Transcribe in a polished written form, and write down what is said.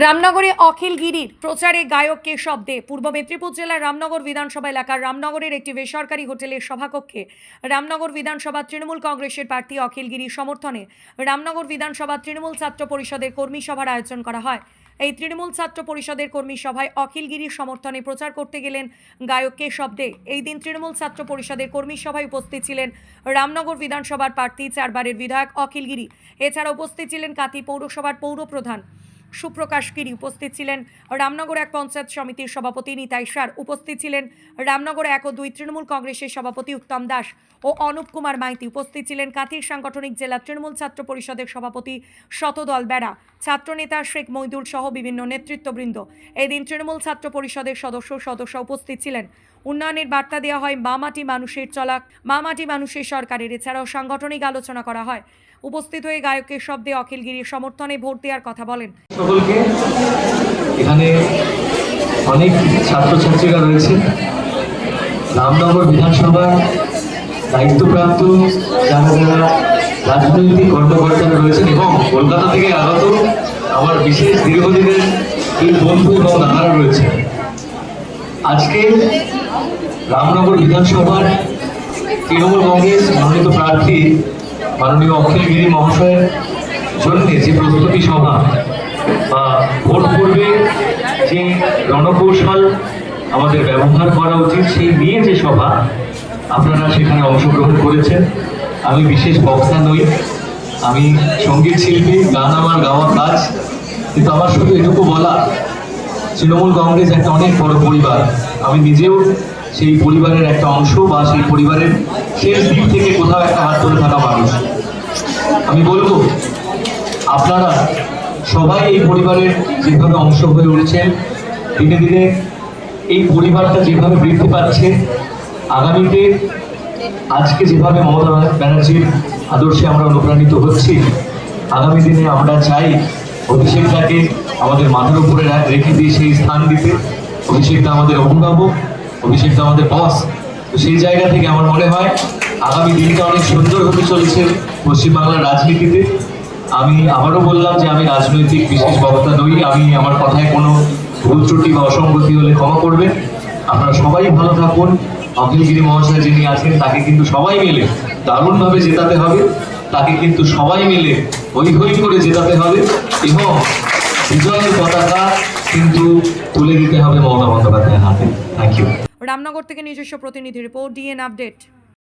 রামনগরে অখিল গিরির প্রচারে গায়ক কেশব দে। পূর্ব মেদিনীপুর জেলার রামনগর বিধানসভা এলাকার রামনগরের একটি বেসরকারি হোটেলের সভাকক্ষে রামনগর বিধানসভা তৃণমূল কংগ্রেসের প্রার্থী অখিল গিরির সমর্থনে রামনগর বিধানসভা তৃণমূল ছাত্র পরিষদের কর্মী সভার আয়োজন করা হয়। এই তৃণমূল ছাত্র পরিষদের কর্মী সভায় অখিল গিরির সমর্থনে প্রচার করতে গেলেন গায়ক কেশব দে। এই দিন তৃণমূল ছাত্র পরিষদের কর্মী সভায় উপস্থিত ছিলেন রামনগর বিধানসভার প্রার্থী 4 বারের বিধায়ক অখিল গিরি। এছাড়া উপস্থিত ছিলেন কাতি পৌরসভার পৌরপ্রধান সুপ্রকাশ গিরি, উপস্থিত ছিলেন রামনগর 1 পঞ্চায়েত সমিতির সভাপতি নিতাই সার, উপস্থিত ছিলেন রামনগর 1 ও 2 তৃণমূল কংগ্রেসের সভাপতি উত্তম দাস ও অনুপ কুমার মাইতি, উপস্থিত ছিলেন কাতির সাংগঠনিক জেলা তৃণমূল ছাত্র পরিষদের সভাপতি শতদল বেড়া, ছাত্রনেতা শেখ মইদুল সহ বিভিন্ন নেতৃত্ববৃন্দ। এদিন তৃণমূল ছাত্র পরিষদের সদস্য উপস্থিত ছিলেন। উন্নয়নের বার্তা দেওয়া হয় মা মাটি মানুষের চলা, মা মাটি মানুষের সরকারের। এছাড়াও সাংগঠনিক আলোচনা করা হয়। উপস্থিত হয়ে গায়কের শব্দে অখিল গিরির সমর্থনে ভোট দেওয়ার কথা বলেন। সকলকে এখানে অনেক ছাত্রছাত্রীরা রয়েছে, রামনগর বিধানসভার দায়িত্বপ্রাপ্ত যারা যারা রাজনৈতিক কর্মকর্তারা রয়েছেন এবং কলকাতা থেকে আগত আমার বিশেষ দীর্ঘদিনের বন্ধু এবং দাদারা রয়েছে। আজকে রামনগর বিধানসভার তৃণমূল কংগ্রেস মনোনীত প্রার্থী মাননীয় অখিল গিরি মহাশয়ের জন্য যে প্রস্তুতি সভা বা ভোট পূর্বে যে রণকৌশল আমাদের ব্যবহার করা উচিত সেই নিয়ে যে সভা, আপনারা সেখানে অংশগ্রহণ করেছেন। আমি বিশেষ বক্তা নই, আমি সঙ্গীত শিল্পী, গান আমার গাওয়া কাজ, কিন্তু আমার শুধু এটুকু বলা, তৃণমূল কংগ্রেস একটা অনেক বড় পরিবার। আমি নিজেও সেই পরিবারের একটা অংশ বা সেই পরিবারের শেষ দিক থেকে কোথাও একটা হাত ধরে থাকা মানুষ। আমি বলবো আপনারা সবাই এই পরিবারের যেভাবে অংশ হয়ে উঠছেন, দিনে দিনে এই পরিবারটা যেভাবে বৃদ্ধি পাচ্ছে, আগামীতে আজকে যেভাবে মমতা ব্যানার্জির আদর্শে আমরা অনুপ্রাণিত হচ্ছি, আগামী দিনে আমরা চাই অভিষেকটাকে আমাদের মাথার উপরে রেখে দিয়ে সেই স্থান দিতে। অভিষেকটা আমাদের অভিভাবক, অভিষেকটা আমাদের বস। তো সেই জায়গা থেকে আমার মনে হয় আগামী দিনটা অনেক সুন্দর হতে চলেছে পশ্চিমবাংলার রাজনীতিতে। আমি আবারও বললাম যে আমি রাজনৈতিক বিশেষ বক্তা নই, আমি আমার কথায় কোনো ভুল ত্রুটি বা অসঙ্গতি হলে ক্ষমা করবেন। আপনারা সবাই ভালো থাকুন। অখিল গিরি মহাশয় যিনি আছেন তাকে কিন্তু সবাই মিলে দারুণভাবে জেতাতে হবে, তাকে কিন্তু সবাই মিলে হই হই করে জেতাতে হবে এবং বিজয়ের পতাকা কিন্তু তুলে দিতে হবে মমতা বন্দ্যোপাধ্যায়ের হাতে। Thank you. রামনগর থেকে নিজস্ব প্রতিনিধি রিপোর্ট, ডিএন আপডেট।